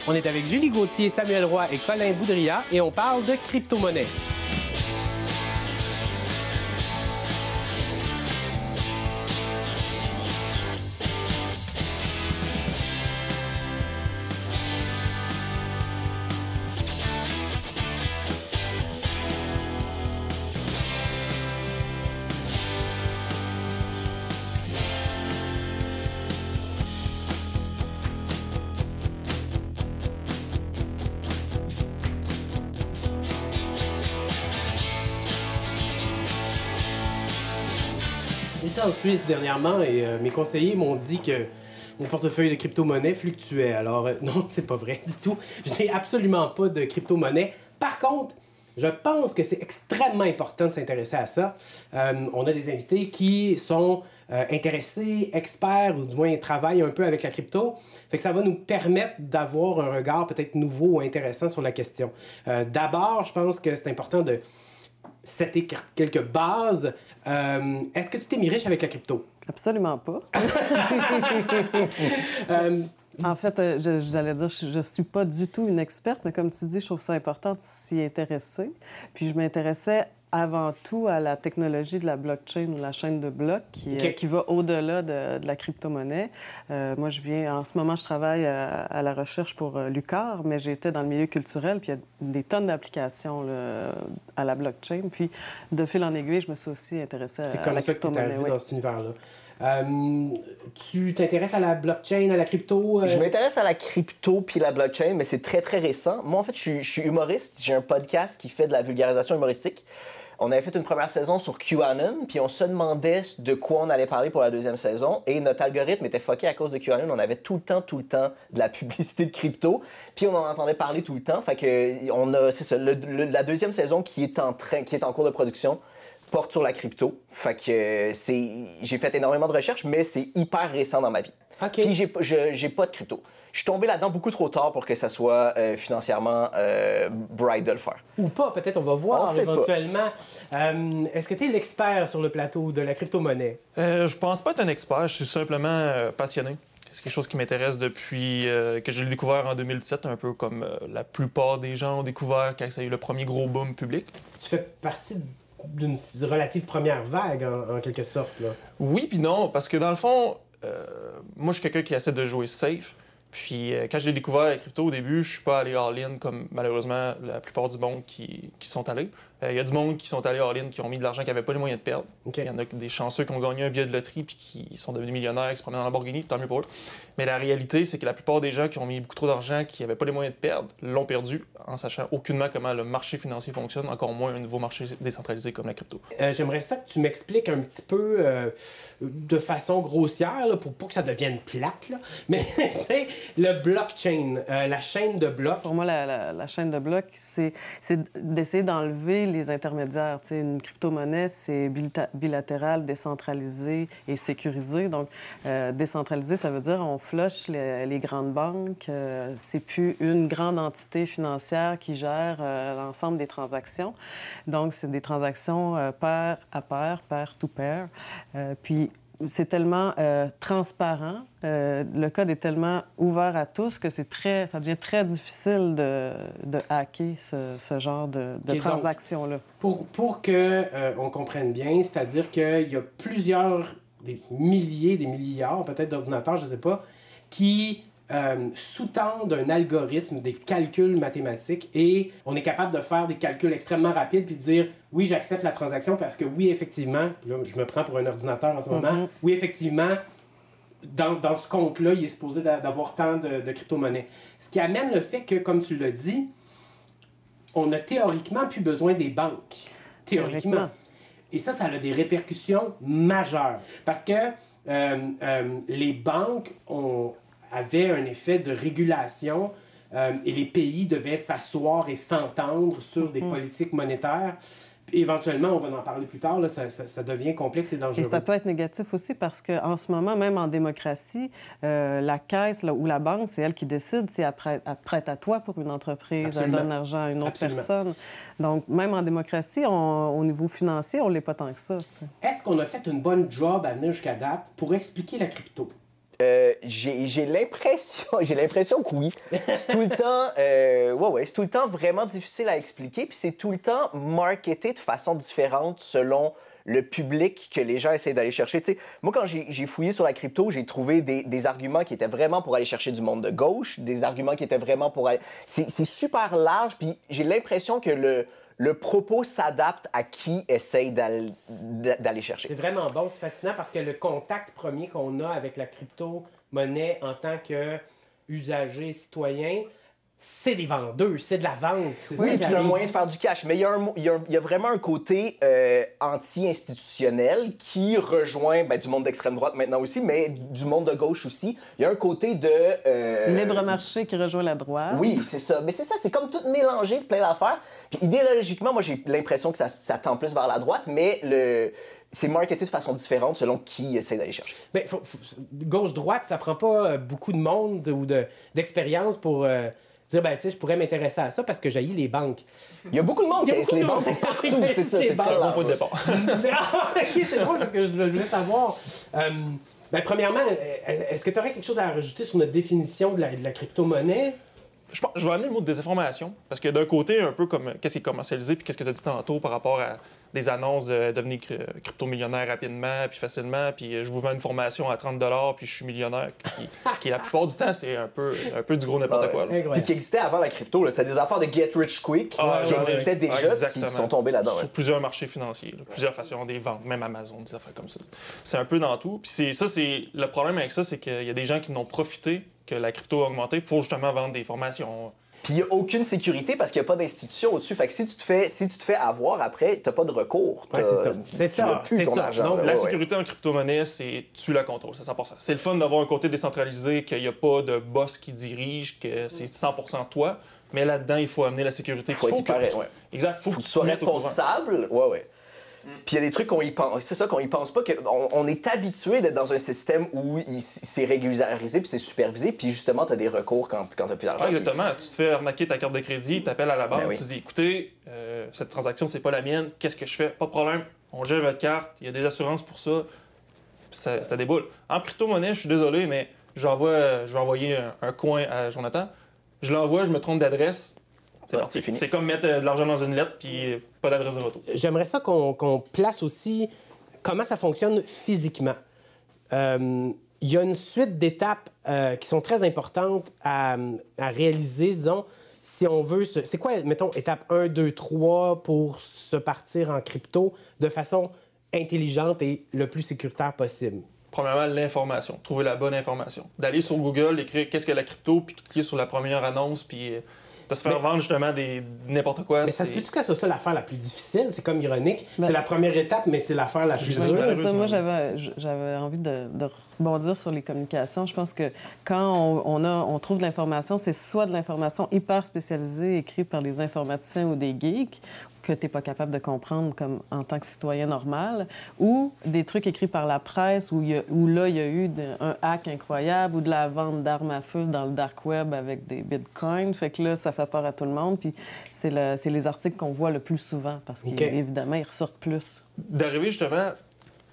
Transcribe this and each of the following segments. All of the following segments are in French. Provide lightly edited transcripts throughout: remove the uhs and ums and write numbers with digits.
On est avec Julie Gauthier, Samuel Roy et Colin Boudria et on parle de crypto-monnaie. J'étais en Suisse dernièrement et mes conseillers m'ont dit que mon portefeuille de crypto-monnaie fluctuait. Alors, non, c'est pas vrai du tout. Je n'ai absolument pas de crypto-monnaie. Par contre, je pense que c'est extrêmement important de s'intéresser à ça. On a des invités qui sont intéressés, experts, ou du moins travaillent un peu avec la crypto. Fait que ça va nous permettre d'avoir un regard peut-être nouveau ou intéressant sur la question. D'abord, je pense que c'est important de setter quelques bases. Est-ce que tu t'es mis riche avec la crypto? Absolument pas. En fait, j'allais dire, je suis pas du tout une experte, mais comme tu dis, je trouve ça important de s'y intéresser. Puis je m'intéressais avant tout à la technologie de la blockchain ou la chaîne de blocs qui va au-delà de la crypto-monnaie. Moi, en ce moment, je travaille à la recherche pour l'UQAR, mais j'étais dans le milieu culturel, puis il y a des tonnes d'applications à la blockchain. Puis, de fil en aiguille, je me suis aussi intéressée à la crypto-monnaie. C'est comme ça que tu es arrivé dans cet univers-là. Tu t'intéresses à la blockchain, à la crypto? Je m'intéresse à la crypto puis la blockchain, mais c'est très, très récent. Moi, en fait, je suis humoriste. J'ai un podcast qui fait de la vulgarisation humoristique. On avait fait une première saison sur QAnon, puis on se demandait de quoi on allait parler pour la deuxième saison. Et notre algorithme était fucké à cause de QAnon. On avait tout le temps de la publicité de crypto. Puis on en entendait parler tout le temps. Fait que c'est ça, la deuxième saison qui est en cours de production porte sur la crypto. Fait que j'ai fait énormément de recherches, mais c'est hyper récent dans ma vie. Okay. Puis j'ai pas de crypto. Je suis tombé là-dedans beaucoup trop tard pour que ça soit financièrement bright de le faire. Ou pas, peut-être on va voir éventuellement. Est-ce que tu es l'expert sur le plateau de la crypto-monnaie? Je pense pas être un expert, je suis simplement passionné. C'est quelque chose qui m'intéresse depuis que je l'ai découvert en 2017, un peu comme la plupart des gens ont découvert quand ça a eu le premier gros boom public. Tu fais partie d'une relative première vague, en quelque sorte, là. Oui puis non, parce que dans le fond, moi je suis quelqu'un qui essaie de jouer safe. Puis quand je l'ai découvert la crypto au début, je suis pas allé all-in comme malheureusement la plupart du monde qui sont allés. Il y a du monde qui sont allés all-in, qui ont mis de l'argent qu'ils n'avaient pas les moyens de perdre. Okay. Il y en a des chanceux qui ont gagné un billet de loterie puis qui sont devenus millionnaires, qui se promènent dans la Lamborghini, tant mieux pour eux. Mais la réalité, c'est que la plupart des gens qui ont mis beaucoup trop d'argent, qui n'avaient pas les moyens de perdre, l'ont perdu en sachant aucunement comment le marché financier fonctionne, encore moins un nouveau marché décentralisé comme la crypto. J'aimerais ça que tu m'expliques un petit peu de façon grossière, là, pour pas que ça devienne plate, là. Mais c'est le blockchain, la chaîne de blocs. Pour moi, la chaîne de blocs, c'est d'essayer d'enlever les intermédiaires. T'sais, une crypto-monnaie, c'est bilatéral, décentralisé et sécurisé. Donc, décentralisé, ça veut dire on flush les grandes banques. C'est plus une grande entité financière qui gère l'ensemble des transactions. Donc, c'est des transactions pair à pair, pair to pair. Puis, c'est tellement transparent, le code est tellement ouvert à tous que ça devient très difficile de hacker ce genre de transactions-là. Pour qu'on comprenne bien, c'est-à-dire qu'il y a des milliers, des milliards peut-être d'ordinateurs, je ne sais pas, qui sous-tendent un algorithme, des calculs mathématiques, et on est capable de faire des calculs extrêmement rapides puis de dire oui, j'accepte la transaction parce que oui, effectivement, là, je me prends pour un ordinateur en ce moment, oui, effectivement, dans ce compte-là, il est supposé d'avoir tant de crypto-monnaies. Ce qui amène le fait que, comme tu l'as dit, on a théoriquement plus besoin des banques. Théoriquement. Et ça a des répercussions majeures. Parce que les banques avaient un effet de régulation et les pays devaient s'asseoir et s'entendre sur des politiques monétaires. Éventuellement, on va en parler plus tard, là, ça devient complexe et dangereux. Et ça peut être négatif aussi parce qu'en ce moment, même en démocratie, la caisse là, ou la banque, c'est elle qui décide si elle prête à toi pour une entreprise, Absolument. elle donne l'argent à une autre Absolument. personne. Donc, même en démocratie, au niveau financier, on ne l'est pas tant que ça. Est-ce qu'on a fait une bonne job à venir jusqu'à date pour expliquer la crypto? J'ai l'impression que oui. C'est tout le temps, c'est tout le temps vraiment difficile à expliquer, puis c'est tout le temps marketé de façon différente selon le public que les gens essaient d'aller chercher. Tu sais, moi, quand j'ai fouillé sur la crypto, j'ai trouvé des arguments qui étaient vraiment pour aller chercher du monde de gauche, des arguments qui étaient vraiment pour aller... C'est super large, puis j'ai l'impression que le propos s'adapte à qui essaye d'aller chercher. C'est vraiment bon, c'est fascinant parce que le contact premier qu'on a avec la crypto-monnaie en tant qu'usager, citoyen, c'est des vendeurs, c'est de la vente. Oui, puis c'est un moyen de faire du cash. Mais il y a vraiment un côté anti-institutionnel qui rejoint du monde d'extrême droite maintenant aussi, mais du monde de gauche aussi. Il y a un côté de... Libre marché qui rejoint la droite. Oui, c'est ça. Mais c'est ça, c'est comme tout mélangé de plein d'affaires. Puis idéologiquement, moi, j'ai l'impression que ça tend plus vers la droite, mais c'est marketé de façon différente selon qui essaie d'aller chercher. Ben, gauche-droite, ça prend pas beaucoup de monde ou d'expérience pour... dire, tu sais, je pourrais m'intéresser à ça parce que j'haïs les banques. Il y a beaucoup de monde qui haït les banques partout, c'est ça, c'est un bon point de départ. OK, c'est drôle parce que je voulais savoir. Premièrement, est-ce que tu aurais quelque chose à rajouter sur notre définition de la crypto-monnaie? Je vais amener le mot de désinformation, parce que d'un côté, un peu comme qu'est-ce qui est commercialisé, puis qu'est-ce que tu as dit tantôt par rapport à des annonces de devenir crypto-millionnaire rapidement, puis facilement, puis je vous vends une formation à 30 $, puis je suis millionnaire, qui la plupart du temps, c'est un peu du gros n'importe quoi. Puis qui existait avant la crypto, c'était des affaires de get rich quick qui existaient déjà, puis qui sont tombés là-dedans. Sur plusieurs marchés financiers, plusieurs façons, des ventes, même Amazon, des affaires comme ça. C'est un peu dans tout. Puis le problème avec ça, c'est qu'il y a des gens qui n'ont profité que la crypto a augmenté pour justement vendre des formations. Puis il n'y a aucune sécurité parce qu'il n'y a pas d'institution au-dessus. Fait que si tu te fais avoir après, tu n'as pas de recours. Ouais, c'est ça. Plus ton argent. Donc, la sécurité en crypto-monnaie, tu la contrôles, c'est 100%. C'est le fun d'avoir un côté décentralisé, qu'il n'y a pas de boss qui dirige, que c'est 100% toi. Mais là-dedans, il faut amener la sécurité. Il faut être pareil, Exact. Faut que tu sois responsable. Ouais. Puis il y a des trucs qu'on y pense. C'est ça qu'on y pense pas. On est habitué d'être dans un système où c'est régularisé puis c'est supervisé. Puis justement, tu as des recours quand tu n'as plus d'argent. Exactement. Tu te fais arnaquer ta carte de crédit, tu appelles à la banque, tu dis écoutez, cette transaction, c'est pas la mienne, qu'est-ce que je fais? Pas de problème, on gère votre carte, il y a des assurances pour ça. Puis ça déboule. En crypto-monnaie, je suis désolé, mais je vais envoyer un coin à Jonathan. Je l'envoie, je me trompe d'adresse. C'est fini. C'est comme mettre de l'argent dans une lettre puis pas d'adresse de retour. J'aimerais ça qu'on place aussi comment ça fonctionne physiquement. Il y a une suite d'étapes qui sont très importantes à réaliser, disons, si on veut... C'est quoi, mettons, étape 1, 2, 3 pour se partir en crypto de façon intelligente et le plus sécuritaire possible? Premièrement, l'information. Trouver la bonne information. D'aller sur Google, d'écrire « Qu'est-ce que la crypto ?» puis cliquer sur la première annonce, puis... de se faire vendre justement n'importe quoi. Mais ça se peut-tu que ce soit l'affaire la plus difficile? C'est comme ironique. C'est la première étape, mais c'est l'affaire la plus dure. C'est ça. Moi, j'avais envie de rebondir sur les communications. Je pense que quand on trouve de l'information, c'est soit de l'information hyper spécialisée écrite par des informaticiens ou des geeks que tu n'es pas capable de comprendre comme en tant que citoyen normal, ou des trucs écrits par la presse où là, il y a eu un hack incroyable ou de la vente d'armes à feu dans le dark web avec des bitcoins. Fait que là, ça fait peur à tout le monde. Puis c'est les articles qu'on voit le plus souvent parce qu'évidemment, ils ressortent plus. D'arriver justement,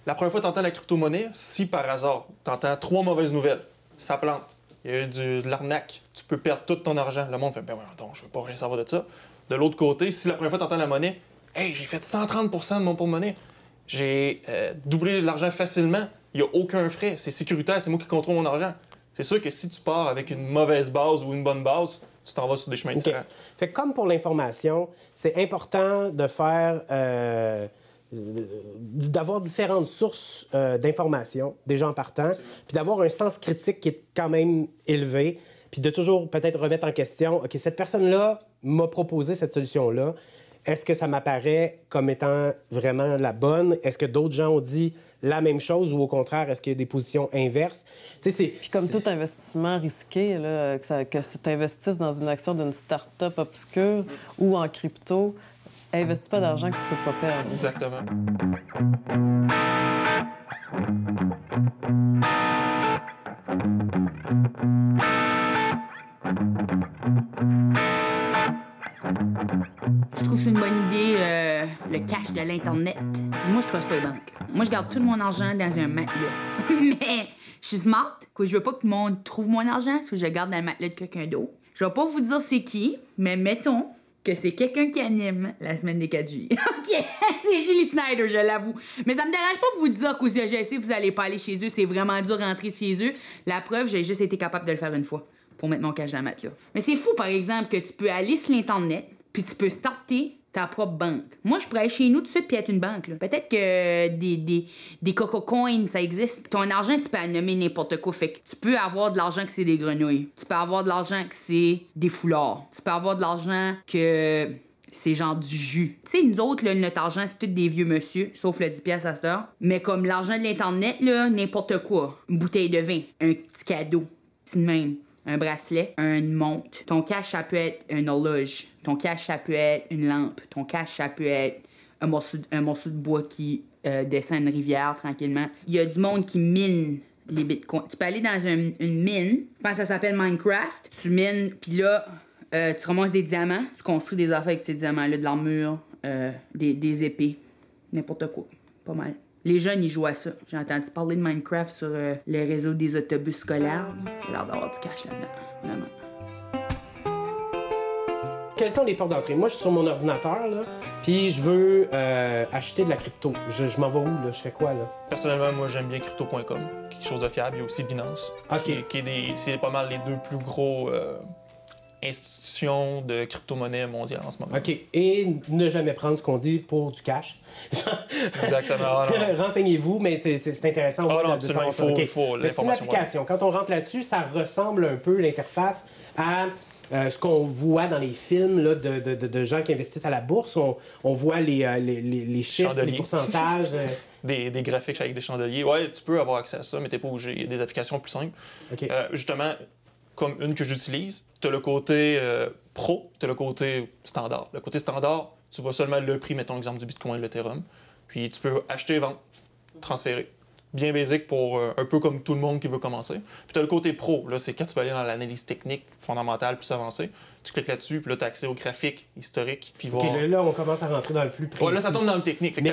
la première fois que tu entends la crypto-monnaie, si par hasard, tu entends 3 mauvaises nouvelles, ça plante, il y a eu de l'arnaque, tu peux perdre tout ton argent. Le monde fait, ben ouais, attends, je veux pas rien savoir de ça. De l'autre côté, si la première fois tu entends la monnaie, hey, j'ai fait 130% de mon porte-monnaie, j'ai doublé l'argent facilement, il n'y a aucun frais, c'est sécuritaire, c'est moi qui contrôle mon argent. C'est sûr que si tu pars avec une mauvaise base ou une bonne base, tu t'en vas sur des chemins différents. Fait que comme pour l'information, c'est important de faire... d'avoir différentes sources d'informations, déjà en partant, puis d'avoir un sens critique qui est quand même élevé, puis de toujours peut-être remettre en question, OK, cette personne-là m'a proposé cette solution-là, est-ce que ça m'apparaît comme étant vraiment la bonne? Est-ce que d'autres gens ont dit la même chose ou au contraire, est-ce qu'il y a des positions inverses? Puis comme tout investissement risqué, là, que tu investisses dans une action d'une start-up obscure ou en crypto, investis pas d'argent que tu peux pas perdre. Exactement. Je trouve que c'est une bonne idée, le cash de l'Internet. Moi, je ne trust pas les banques. Moi, je garde tout mon argent dans un matelas. Mais je suis smart, que je veux pas que le monde trouve mon argent, parce que je le garde dans le matelas de quelqu'un d'autre. Je vais pas vous dire c'est qui, mais mettons que c'est quelqu'un qui anime la semaine des 4 juillet. OK, c'est Julie Snyder, je l'avoue. Mais ça me dérange pas de vous dire qu'aux IAGSC, vous allez pas aller chez eux, c'est vraiment dur de rentrer chez eux. La preuve, j'ai juste été capable de le faire une fois pour mettre mon cash dans le matelas. Mais c'est fou, par exemple, que tu peux aller sur l'Internet, puis tu peux starter ta propre banque. Moi, je pourrais aller chez nous tout de suite puis être une banque. Là. Peut-être que des Coco Coins, ça existe. Ton argent, tu peux en nommer n'importe quoi. Fait que tu peux avoir de l'argent que c'est des grenouilles. Tu peux avoir de l'argent que c'est des foulards. Tu peux avoir de l'argent que c'est genre du jus. Tu sais, nous autres, là, notre argent, c'est tous des vieux monsieur, sauf le 10$ à cette heure. Mais comme l'argent de l'Internet, là, n'importe quoi. Une bouteille de vin, un petit cadeau, petit de même. Un bracelet, une montre. Ton cash, ça peut être une horloge. Ton cash, ça peut être une lampe. Ton cash, ça peut être un morceau de bois qui descend une rivière tranquillement. Il y a du monde qui mine les bitcoins. Tu peux aller dans une mine, je pense que ça s'appelle Minecraft. Tu mines, puis là, tu ramasses des diamants. Tu construis des affaires avec ces diamants-là, de l'armure, des épées, n'importe quoi. Pas mal. Les jeunes, ils jouent à ça. J'ai entendu parler de Minecraft sur les réseaux des autobus scolaires. J'ai l'air d'avoir du cash là-dedans, vraiment. Quelles sont les portes d'entrée? Moi, je suis sur mon ordinateur, là, puis je veux acheter de la crypto. Je m'en vais où, là? Je fais quoi, là? Personnellement, moi, j'aime bien crypto.com, quelque chose de fiable. Il y a aussi Binance, OK. c'est pas mal les deux plus gros institutions de crypto-monnaie mondiale en ce moment. OK. Et ne jamais prendre ce qu'on dit pour du cash. Exactement. Ah, non. Renseignez-vous, mais c'est intéressant. Ah, non, de absolument, savoir ça. il faut Fait que c'est une l'information. application. Quand on rentre là-dessus, ça ressemble un peu, l'interface, à ce qu'on voit dans les films là, de gens qui investissent à la bourse. On voit les chiffres, Chandeliers. les pourcentages. Des graphiques avec des chandeliers. Ouais, tu peux avoir accès à ça, mais t'es pas obligé. Il y a des applications plus simples. OK. Justement, comme une que j'utilise, tu as le côté pro, tu as le côté standard. Le côté standard, tu vois seulement le prix, mettons l'exemple du Bitcoin, l'Ethereum. Puis tu peux acheter, vendre, transférer. Bien basique pour un peu comme tout le monde qui veut commencer. Puis tu as le côté pro, là, c'est quand tu vas aller dans l'analyse technique fondamentale plus avancée. Tu cliques là-dessus, puis là, tu as accès aux graphiques historiques. Puis OK, là, on commence à rentrer dans le plus précis. Ouais, là, ça tombe dans le technique. Fait que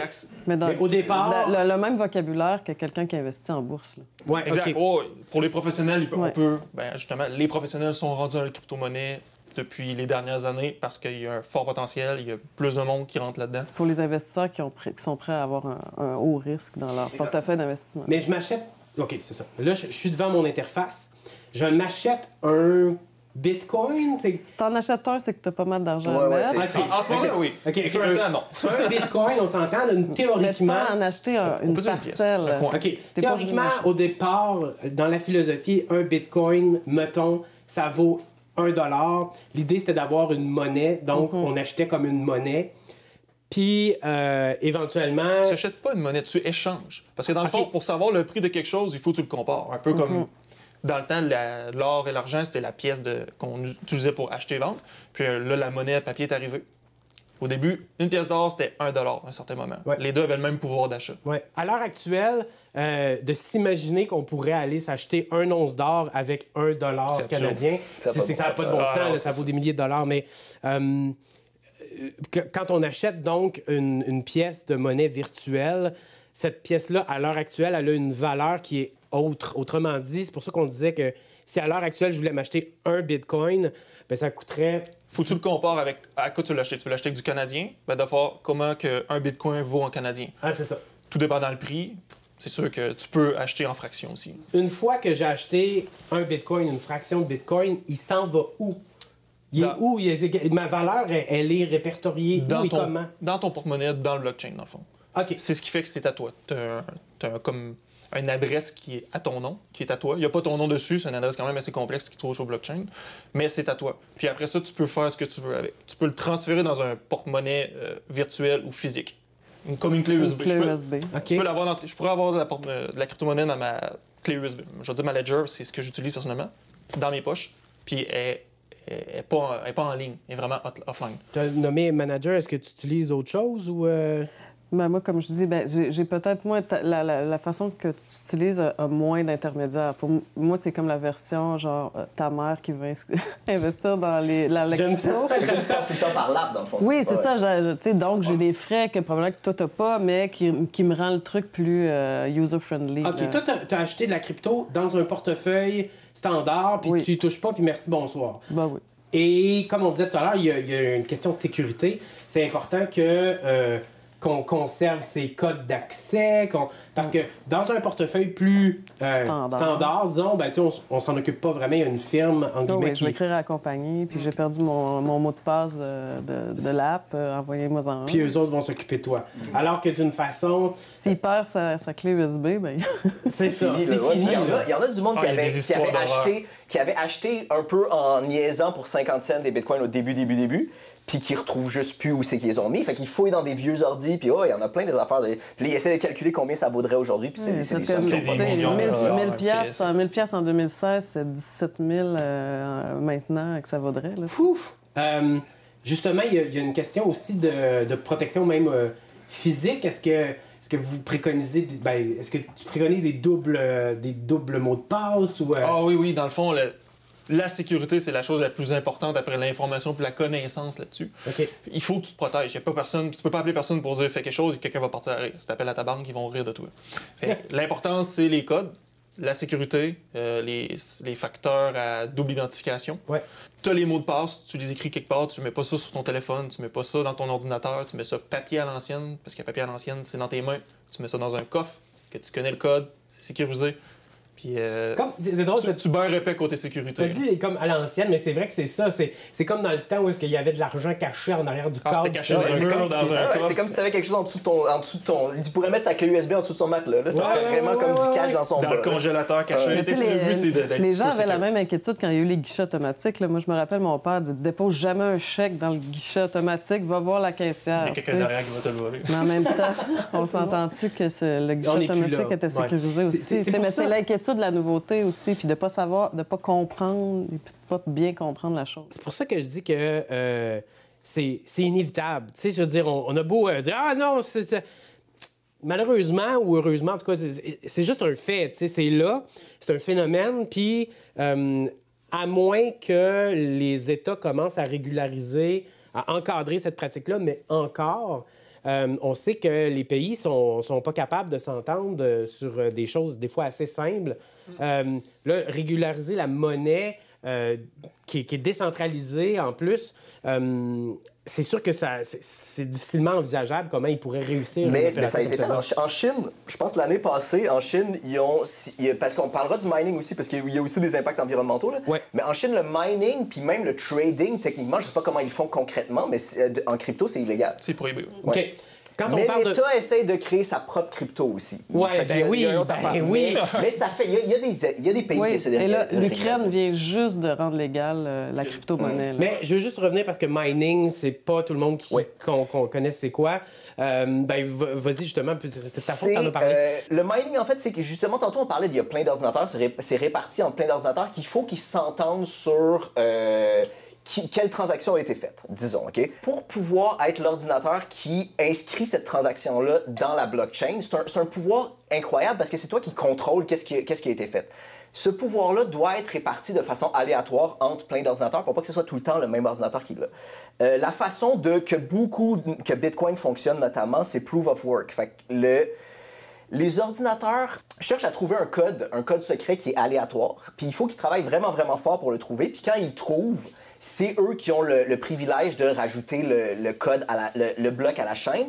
Mais au départ... Le même vocabulaire que quelqu'un qui investit en bourse. Là. Ouais, exact. OK. Oh, pour les professionnels, on Ouais. peut... Ben, justement, les professionnels sont rendus dans la crypto-monnaie depuis les dernières années parce qu'il y a un fort potentiel, il y a plus de monde qui rentre là-dedans. Pour les investisseurs qui sont prêts à avoir un haut risque dans leur portefeuille d'investissement. Mais je m'achète... OK, c'est ça. Là, je suis devant mon interface. Je m'achète un Bitcoin. Si t'en achètes un, c'est que t'as pas mal d'argent Ouais, à ouais, mettre. c'est OK. En ce moment-là, oui. OK. Il fait un temps, non. Un Bitcoin, on s'entend, là, Mais tu théoriquement... peux en acheter une peut dire une pièce, parcelle. un coin. OK. T'es pas Théoriquement, obligé au départ, dans la philosophie, un Bitcoin, mettons, ça vaut $1. L'idée, c'était d'avoir une monnaie. Donc, on achetait comme une monnaie. Puis, éventuellement... Tu n'achètes pas une monnaie, tu échanges. Parce que dans le OK. fond, pour savoir le prix de quelque chose, il faut que tu le compares. Un peu comme dans le temps, l'or et l'argent, c'était la pièce qu'on utilisait pour acheter et vendre. Puis là, la monnaie à papier est arrivée. Au début, une pièce d'or, c'était $1 à un certain moment. Ouais. Les deux avaient le même pouvoir d'achat. Ouais. À l'heure actuelle, de s'imaginer qu'on pourrait aller s'acheter un once d'or avec $1 C'est canadien, Ça a pas de ça n'a bon pas de sens. bon Ah, sens, non, là, c'est ça ça. vaut des milliers de dollars. Mais quand on achète donc une pièce de monnaie virtuelle, cette pièce-là, à l'heure actuelle, elle a une valeur qui est autre. Autrement dit, c'est pour ça qu'on disait que si à l'heure actuelle, je voulais m'acheter un Bitcoin, ben ça coûterait... Faut que tu le compares avec à quoi tu veux l'acheter. Tu veux l'acheter avec du canadien, ben de voir comment un bitcoin vaut en canadien. Ah, c'est ça. Tout dépend dans le prix. C'est sûr que tu peux acheter en fraction aussi. Une fois que j'ai acheté un Bitcoin, une fraction de Bitcoin, il s'en va où? Il est Dans- où? Ma valeur, elle est répertoriée où et comment? Dans ton porte-monnaie, dans le blockchain, dans le fond. OK. C'est ce qui fait que c'est à toi. T'as comme une adresse qui est à ton nom, qui est à toi. Il n'y a pas ton nom dessus, c'est une adresse quand même assez complexe qui trouve au blockchain, mais c'est à toi. Puis après ça, tu peux faire ce que tu veux avec. Tu peux le transférer dans un porte-monnaie virtuel ou physique. Comme une clé Une USB. clé Je peux- USB. OK. je peux l'avoir je pourrais avoir de la crypto-monnaie dans ma clé USB. Je vais dire ma Ledger, c'est ce que j'utilise personnellement, dans mes poches. Puis elle n'est pas en ligne, elle est vraiment offline. Tu as nommé manager, est-ce que tu utilises autre chose ou... Ben, moi, comme je dis, j'ai peut-être moins... La façon que tu utilises a moins d'intermédiaires. Pour moi, c'est comme la version, genre, ta mère qui veut investir dans la J'aime crypto. C'est comme si tu passes tout le temps par l'app, dans le fond. Oui, c'est ça. Tu sais, donc, j'ai des frais que probablement que toi, t'as pas, mais qui me rend le truc plus user-friendly. OK, toi, t'as acheté de la crypto dans un portefeuille standard, puis Oui. tu y touches pas, puis merci, bonsoir. Ben oui. Et comme on disait tout à l'heure, il y a une question de sécurité. C'est important que qu'on conserve ses codes d'accès, parce que dans un portefeuille plus standard, disons, ben, on s'en occupe pas vraiment. Il y a une firme, en guillemets, Oui, je vais écrire à la compagnie, puis j'ai perdu mon mot de passe de l'app. Envoyez-moi en un. Puis eux autres vont s'occuper de toi. Alors que d'une façon... S'il perd sa clé USB, ben C'est ça, Fini, c'est là. Ouais, fini. puis il y en a du monde Ah, il y a des histoires d'horreur. qui avait acheté un peu en niaisant pour 50 cents des bitcoins au début, puis qui retrouvent juste plus où c'est qu'ils les ont mis. Fait qu'ils fouillent dans des vieux ordis, puis il y en a plein des affaires. Puis ils essaient de calculer combien ça vaudrait aujourd'hui, puis c'est des sommes qui sont pas des millions. 1000 piastres en 2016, c'est 17 000 maintenant que ça vaudrait. Là. Pouf! Justement, il y a une question aussi de protection même physique. Est-ce que vous préconisez... est-ce que tu préconises des doubles mots de passe ou... Ah oui, dans le fond, la sécurité, c'est la chose la plus importante après l'information et la connaissance là-dessus. OK. Il faut que tu te protèges. Y a pas personne, tu peux pas appeler personne pour dire fais quelque chose et quelqu'un va partir à rire. Si tu appelles à ta banque, ils vont rire de toi. L'important, c'est les codes, la sécurité, les facteurs à double identification. Ouais. Tu as les mots de passe, tu les écris quelque part, tu mets pas ça sur ton téléphone, tu mets pas ça dans ton ordinateur, tu mets ça papier à l'ancienne, parce que papier à l'ancienne, c'est dans tes mains. Tu mets ça dans un coffre, que tu connais le code, c'est sécurisé. Puis, c'est drôle, tu beurres épais côté sécurité. tu dis comme à l'ancienne, mais c'est vrai que c'est ça. C'est comme dans le temps où il y avait de l'argent caché en arrière du cadre. C'était caché dans un mur, dans un coffre. C'est comme si tu avais quelque chose en dessous de ton. Il pourrait mettre sa clé USB en dessous de son matelas. Là. Ça serait vraiment comme du cash dans son Dans bas. le congélateur caché. Mais tu sais, Le but, c'est d'être les gens super avaient la sécure. même inquiétude quand il y a eu les guichets automatiques. Là. Moi, je me rappelle, mon père dit dépose jamais un chèque dans le guichet automatique, va voir la caissière. Il y a tu quelqu'un sais. derrière qui va te le voler. Mais en même temps, on s'entend-tu que le On guichet est plus automatique là. était Ouais. sécurisé aussi? C'est Tu sais, pour mais ça. c'est l'inquiétude de la nouveauté aussi, puis de pas savoir, de pas comprendre, et puis de pas bien comprendre la chose. C'est pour ça que je dis que c'est inévitable. Tu sais, je veux dire, on a beau dire ah non, malheureusement ou heureusement, en tout cas, c'est juste un fait. Tu sais, c'est là, c'est un phénomène. Puis, à moins que les États commencent à régulariser, à encadrer cette pratique-là, mais encore. On sait que les pays sont pas capables de s'entendre sur des choses des fois assez simples. Là, régulariser la monnaie qui est décentralisée en plus, c'est sûr que c'est difficilement envisageable comment ils pourraient réussir une Mais opération ça a été fait comme celle-là. en Chine. Je pense que l'année passée, en Chine, parce qu'on parlera du mining aussi, parce qu'il y a aussi des impacts environnementaux. Là. Ouais. Mais en Chine, le mining, puis même le trading, techniquement, je sais pas comment ils font concrètement, mais en crypto, c'est illégal. C'est prohibé. OK. Ouais. Quand on Mais parle de... l'État essaye de créer sa propre crypto aussi. Ouais, Fait qu'il y a- ben il y a une oui, autre ben affaire. oui. Mais ça fait... Il y a des pays qui Oui, essaient de et là, de l'Ukraine régulariser. vient juste de rendre légale la crypto-monnaie. là. Mais je veux juste revenir parce que mining, c'est pas tout le monde Oui. qu'on connaît c'est quoi. Vas-y justement, c'est ta faute, t'en as parlé. Le mining, en fait, c'est que justement, tantôt, on parlait d'il y a plein d'ordinateurs, c'est réparti en plein d'ordinateurs qu'il faut qu'ils s'entendent sur quelle transaction a été faite, disons, OK? Pour pouvoir être l'ordinateur qui inscrit cette transaction-là dans la blockchain, c'est un pouvoir incroyable parce que c'est toi qui contrôle qu'est-ce qui a été fait. Ce pouvoir-là doit être réparti de façon aléatoire entre plein d'ordinateurs pour pas que ce soit tout le temps le même ordinateur qui l'a. La façon que Bitcoin fonctionne notamment, c'est Proof of Work. Fait que les ordinateurs cherchent à trouver un code secret qui est aléatoire, puis il faut qu'ils travaillent vraiment, vraiment fort pour le trouver, puis quand ils le trouvent, c'est eux qui ont le privilège de rajouter le code, le bloc à la chaîne.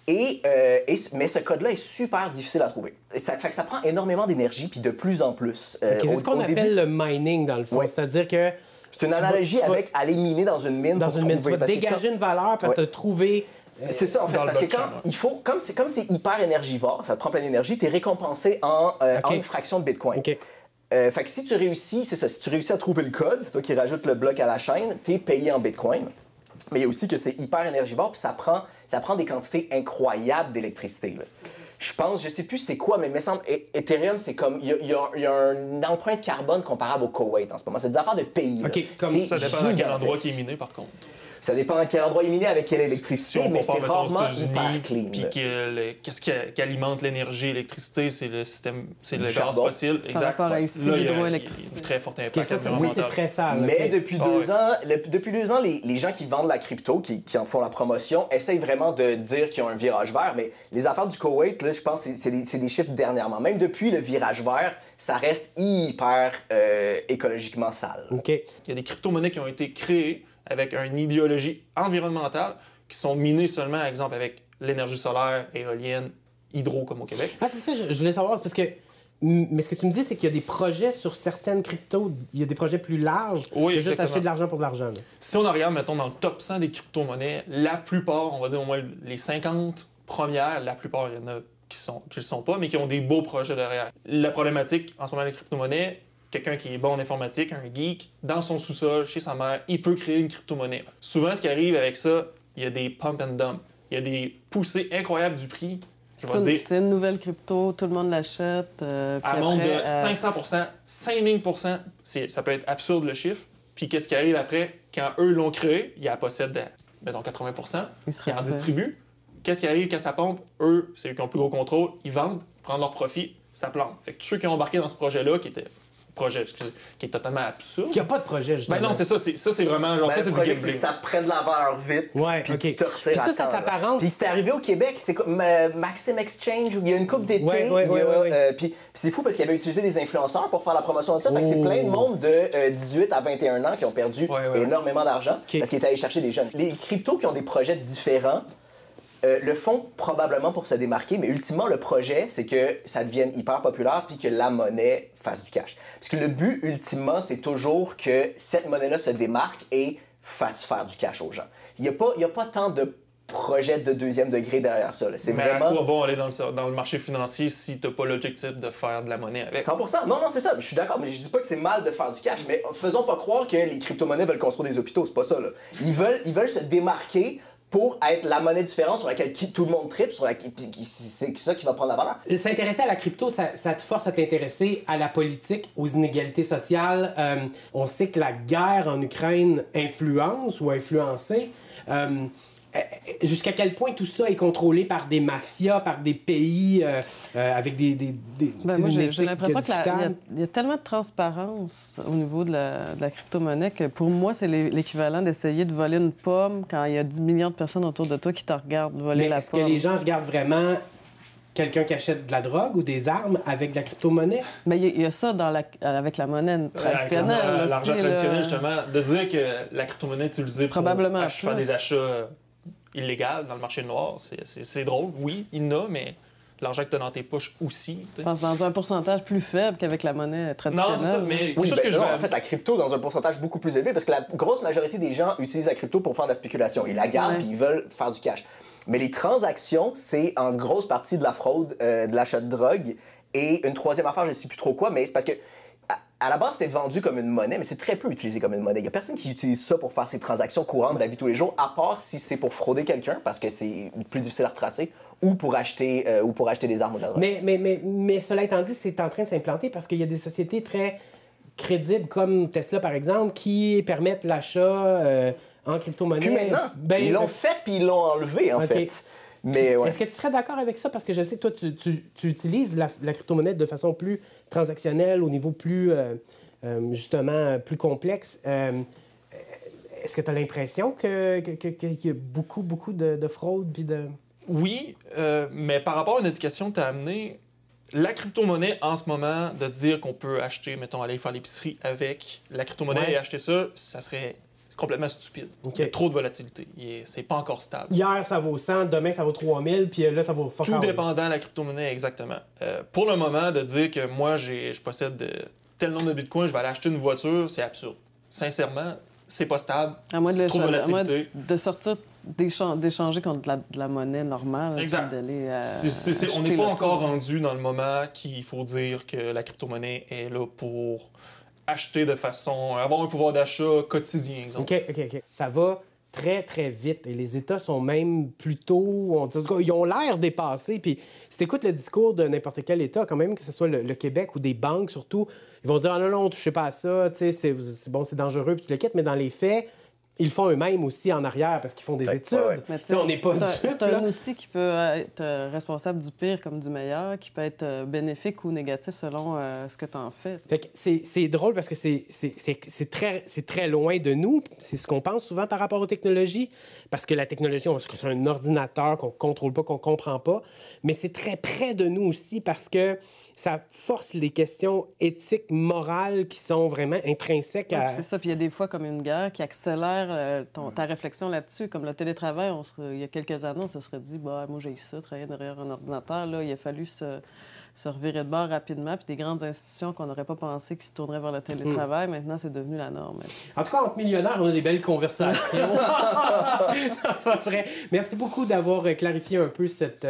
Mais ce code-là est super difficile à trouver. Ça fait que ça prend énormément d'énergie, puis de plus en plus. Ok, c'est ce qu'on appelle le mining, dans le fond. Ouais. C'est-à-dire que... C'est une analogie avec aller miner dans une mine Dans pour une mine, trouver. tu vas Parce que dégager une valeur parce que Ouais. tu as trouvé... C'est ça, en fait, Dans le parce que blockchain, quand ouais. il faut, comme c'est hyper énergivore, ça te prend plein d'énergie, t'es récompensé en une fraction de Bitcoin. OK. Fait que si tu réussis, c'est ça, si tu réussis à trouver le code, c'est toi qui rajoutes le bloc à la chaîne, t'es payé en Bitcoin. Mais il y a aussi que c'est hyper énergivore, puis ça prend des quantités incroyables d'électricité. Là. Je sais plus c'est quoi, mais il me semble, Ethereum, c'est comme, il y a une empreinte carbone comparable au Koweït en ce moment. C'est des affaires de pays. là. OK, comme C'est Ça dépend dans quel gigantesque. endroit qui est miné, par contre. Ça dépend à quel endroit il est miné, avec quelle Si électricité, on mais compare, c'est mettons, aux rarement États-Unis, hyper clean. puis qu'est-ce qui alimente l'énergie, l'électricité, c'est le système, c'est le Du gaz charbon. fossile. Par rapport à ici, Là, il y a l'hydroélectricité. une très forte Ok, impact ça, oui, c'est environnemental. très sale. Mais ok. depuis Ah 2 ans, depuis 2 ans, les gens qui vendent la crypto, qui en font la promotion, essayent vraiment de dire qu'ils ont un virage vert. Mais les affaires du Koweït, là, je pense que c'est des chiffres dernièrement. Même depuis le virage vert, ça reste hyper écologiquement sale. OK. Il y a des crypto-monnaies qui ont été créées avec une idéologie environnementale qui sont minées seulement, par exemple, avec l'énergie solaire, éolienne, hydro, comme au Québec. Ah, c'est ça, je voulais savoir, parce que... Mais ce que tu me dis, c'est qu'il y a des projets sur certaines cryptos, il y a des projets plus larges Oui, que juste exactement. acheter de l'argent pour de l'argent. là. Si on en regarde, mettons, dans le top 100 des crypto-monnaies, la plupart, on va dire au moins les 50 premières, la plupart, il y en a qui le sont pas, mais qui ont des beaux projets derrière. La problématique, en ce moment, des crypto-monnaies, quelqu'un qui est bon en informatique, un geek, dans son sous-sol, chez sa mère, il peut créer une crypto-monnaie. Souvent, ce qui arrive avec ça, il y a des pump and dump. Il y a des poussées incroyables du prix. Je vais dire, C'est une nouvelle crypto, tout le monde l'achète. à monte de 500%, 5000%, ça peut être absurde le chiffre. Puis qu'est-ce qui arrive après? Quand eux l'ont créé, ils la possèdent, mettons 80%, Ils se ils en retirent. distribuent. Qu'est-ce qui arrive quand ça pompe? Eux, c'est eux qui ont le plus gros contrôle, ils vendent, prennent leur profit, ça plante. Fait que tous ceux qui ont embarqué dans ce projet-là, qui est totalement absurde. Il n'y a pas de projet, justement. Ben non, c'est ça, c'est vraiment genre, Ben, ça le c'est du problème, gambling. c'est que ça prenne de la valeur vite. Ouais, puis ok. te retire Puis ça, à ça temps, là. s'apparente. Puis c'est arrivé au Québec, c'est comme Maxim Exchange, où il y a une coupe d'été. Ouais, ouais, il y a, ouais, ouais. puis c'est fou parce qu'il avait utilisé des influenceurs pour faire la promotion de ça. Fait que c'est plein de monde de 18 à 21 ans qui ont perdu Ouais. énormément d'argent Ok. parce qu'ils étaient allés chercher des jeunes. Les cryptos qui ont des projets différents le font probablement pour se démarquer, mais ultimement, le projet, c'est que ça devienne hyper populaire puis que la monnaie fasse du cash. Parce que le but, ultimement, c'est toujours que cette monnaie-là se démarque et fasse faire du cash aux gens. Il n'y a pas tant de projets de deuxième degré derrière ça. Là. C'est Mais vraiment... à quoi bon aller dans le marché financier si t'as pas l'objectif de faire de la monnaie avec? 100%. Non, c'est ça. Je suis d'accord. Mais je dis pas que c'est mal de faire du cash. Mais faisons pas croire que les crypto-monnaies veulent construire des hôpitaux. C'est pas ça, là. Ils veulent se démarquer pour être la monnaie différente sur laquelle tout le monde tripe, c'est ça qui va prendre la valeur. S'intéresser à la crypto, ça te force à t'intéresser à la politique, aux inégalités sociales. On sait que la guerre en Ukraine influence ou a influencé. Jusqu'à quel point tout ça est contrôlé par des mafias, par des pays avec des Ben, moi, une j'ai éthique l'impression discutable? qu'il y a tellement de transparence au niveau de la crypto-monnaie que pour moi, c'est l'équivalent d'essayer de voler une pomme quand il y a 10 millions de personnes autour de toi qui te regardent voler Mais la est-ce pomme. que les gens regardent vraiment quelqu'un qui achète de la drogue ou des armes avec de la crypto-monnaie? Mais il y a ça avec la monnaie traditionnelle. L'argent aussi, traditionnel, là. justement, de dire que la crypto-monnaie est utilisée pour Probablement faire plus. des achats illégaux dans le marché noir, c'est drôle. Oui, il y en a, mais l'argent que tu as dans tes poches aussi. Je pense dans un pourcentage plus faible qu'avec la monnaie Non, traditionnelle. c'est ça, mais Oui, quelque chose que je non, vais... en fait, la crypto dans un pourcentage beaucoup plus élevé parce que la grosse majorité des gens utilisent la crypto pour faire de la spéculation. Ils la gardent Ouais. puis ils veulent faire du cash. Mais les transactions, c'est en grosse partie de la fraude, de l'achat de drogue. Et une troisième affaire, je ne sais plus trop quoi, mais c'est parce que à la base, c'était vendu comme une monnaie, mais c'est très peu utilisé comme une monnaie. Il n'y a personne qui utilise ça pour faire ses transactions courantes de la vie de tous les jours, à part si c'est pour frauder quelqu'un, parce que c'est plus difficile à retracer, ou pour acheter des armes ou de la drogue. Mais cela étant dit, c'est en train de s'implanter parce qu'il y a des sociétés très crédibles comme Tesla, par exemple, qui permettent l'achat en crypto-monnaie. Puis maintenant, Ben, ils l'ont fait puis ils l'ont enlevé, en Ok. fait. Mais ouais. Est-ce que tu serais d'accord avec ça? Parce que je sais que toi, tu utilises la crypto-monnaie de façon plus transactionnelle, au niveau plus, justement, plus complexe. Est-ce que tu as l'impression qu'il y a beaucoup de fraude puis de... Oui, mais par rapport à une éducation que tu as amenée, la crypto-monnaie, en ce moment, de dire qu'on peut acheter, mettons, aller faire l'épicerie avec la crypto-monnaie Ouais. et acheter ça, ça serait complètement stupide. Ok. Il y a trop de volatilité. C'est pas encore stable. Hier, ça vaut 100, demain, ça vaut 3000, puis là, ça vaut fuck Tout all. dépendant de la crypto-monnaie, exactement. Pour le moment, de dire que moi, je possède tel nombre de bitcoins, je vais aller acheter une voiture, c'est absurde. Sincèrement, c'est pas stable. À moins C'est trop de à moins volatilité. de sortir, d'échanger contre de la monnaie normale. Exact. puis d'aller, On acheter n'est pas le encore tout. rendu dans le moment qu'il faut dire que la crypto-monnaie est là pour acheter de façon... avoir un pouvoir d'achat quotidien, exemple. OK. Ça va très, très vite. Et les États sont même plutôt... En tout cas, ils ont l'air dépassés. Puis si tu écoutes le discours de n'importe quel État, quand même, que ce soit le Québec ou des banques surtout, ils vont dire « Ah non, touchez pas à ça, tu sais, c'est bon, c'est dangereux, puis tu le quittes. » Mais dans les faits, ils le font eux-mêmes aussi en arrière parce qu'ils font des études. ouais. Mais tu Tu sais, on n'est pas c'est dupes, un là. outil qui peut être responsable du pire comme du meilleur, qui peut être bénéfique ou négatif selon ce que tu en fais. Fait que c'est drôle parce que c'est très loin de nous. C'est ce qu'on pense souvent par rapport aux technologies. Parce que la technologie, on va se créer un ordinateur qu'on ne contrôle pas, qu'on ne comprend pas. Mais c'est très près de nous aussi parce que ça force les questions éthiques, morales qui sont vraiment intrinsèques Ouais, à... puis c'est ça. Puis il y a des fois comme une guerre qui accélère ta réflexion là-dessus. Comme le télétravail, il y a quelques années, on se serait dit, bah, moi j'ai eu ça, travailler derrière un ordinateur. Là, il a fallu se revirer de bord rapidement. Puis des grandes institutions qu'on n'aurait pas pensé qui se tourneraient vers le télétravail, maintenant c'est devenu la norme. En tout cas, entre millionnaires, on a des belles conversations. Pas vrai. Merci beaucoup d'avoir clarifié un peu cette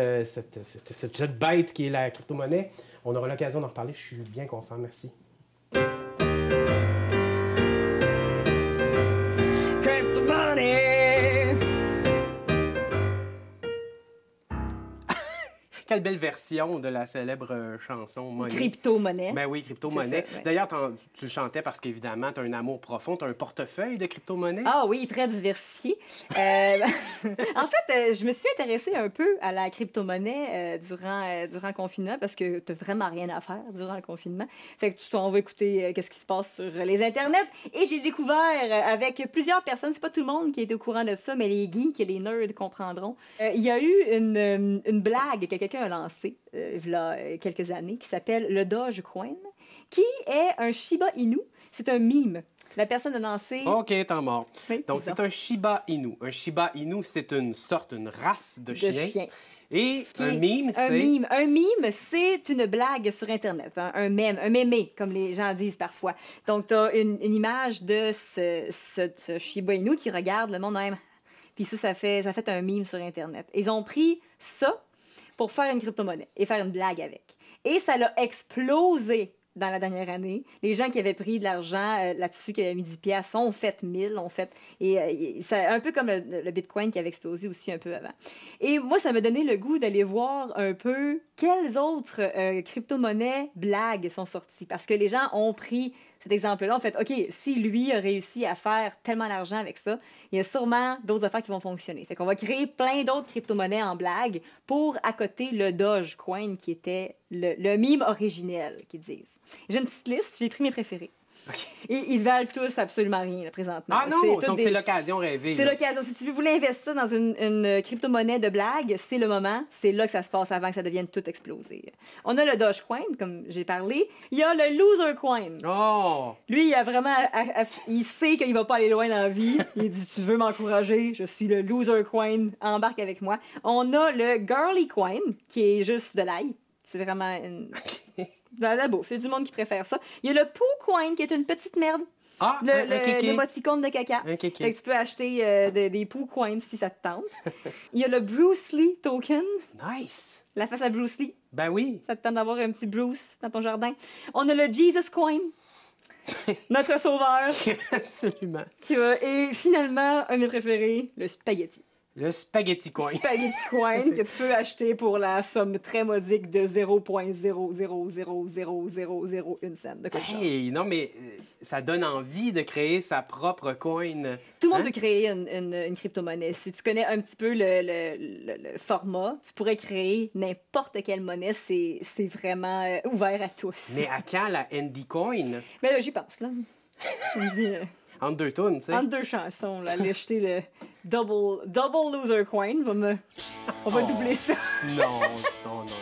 bête qui est la crypto-monnaie. On aura l'occasion d'en reparler. Je suis bien content. Merci. Quelle belle version de la célèbre chanson Money. Crypto-monnaie. Ben oui, crypto-monnaie. C'est ça, ouais. D'ailleurs, tu le chantais parce qu'évidemment, tu as un amour profond, tu as un portefeuille de crypto-monnaie. Ah oui, très diversifié. En fait, je me suis intéressée un peu à la crypto-monnaie durant le confinement parce que tu n'as vraiment rien à faire durant le confinement. Fait que tu t'en vas écouter qu'est-ce qui se passe sur les internets. Et j'ai découvert avec plusieurs personnes, c'est pas tout le monde qui est au courant de ça, mais les geeks et les nerds comprendront. Il y a eu une blague que quelqu'un a lancée il y a quelques années qui s'appelle le Dogecoin, qui est un Shiba Inu. C'est un meme. La personne a lancé... OK, t'en mort. Oui, Donc, disons. c'est un Shiba Inu. Un Shiba Inu, c'est une race de chien. Et Qui un est meme, un c'est... meme. Un meme, c'est une blague sur Internet, hein, un mème, un mémé, comme les gens disent parfois. Donc, tu as une image de ce Shiba Inu qui regarde le monde même. Puis ça fait un meme sur Internet. Ils ont pris ça pour faire une crypto-monnaie et faire une blague avec. Et ça l'a explosé dans la dernière année. Les gens qui avaient pris de l'argent là-dessus, qui avaient mis 10 piastres, ont fait 1000, ont fait... Et c'est un peu comme le Bitcoin qui avait explosé aussi un peu avant. Et moi, ça m'a donné le goût d'aller voir un peu quelles autres crypto-monnaies blagues sont sorties. Parce que les gens ont pris cet exemple-là, en fait, OK, si lui a réussi à faire tellement d'argent avec ça, il y a sûrement d'autres affaires qui vont fonctionner. Fait qu'on va créer plein d'autres crypto-monnaies en blague pour accoter le Dogecoin qui était le meme originel, qu'ils disent. J'ai une petite liste, j'ai pris mes préférés. Et ils valent tous absolument rien, là, présentement. Ah non! toutes Donc, des- c'est l'occasion rêvée. C'est là. l'occasion. Si vous voulez investir dans une crypto-monnaie de blague, c'est le moment. C'est là que ça se passe avant que ça devienne tout exploser. On a le Dogecoin, comme j'ai parlé. Il y a le Loser Coin. Oh! Lui, il a vraiment... il sait qu'il va pas aller loin dans la vie. Il dit, tu veux m'encourager? Je suis le Loser Coin. Embarque avec moi. On a le Girly Coin, qui est juste de l'ail. C'est vraiment une... la bouffe. Il y a du monde qui préfère ça. Il y a le Poo Coin, qui est une petite merde. Ah! un kéké. L'émoticône de caca. Un kéké. Fait que tu peux acheter des Poo Coins si ça te tente. Il y a le Bruce Lee Token. Nice! La face à Bruce Lee. Ben oui. Ça te tente d'avoir un petit Bruce dans ton jardin. On a le Jesus Coin. Notre sauveur. Absolument. Tu vois. Et finalement, un de mes préférés, le Spaghetti. Le spaghetti coin. Spaghetti Coin que tu peux acheter pour la somme très modique de 0,0000001 cent de quelque chose. Hey, non, mais ça donne envie de créer sa propre coin. Tout le monde Hein? peut créer une crypto-monnaie. Si tu connais un petit peu le format, tu pourrais créer n'importe quelle monnaie. C'est vraiment ouvert à tous. Mais à quand la Andy Coin? Mais là, j'y pense, là. Je me dis, Entre deux tunes, tu sais. entre deux chansons, là, aller acheter le double loser coin. On va doubler ça. Non, non, non, non.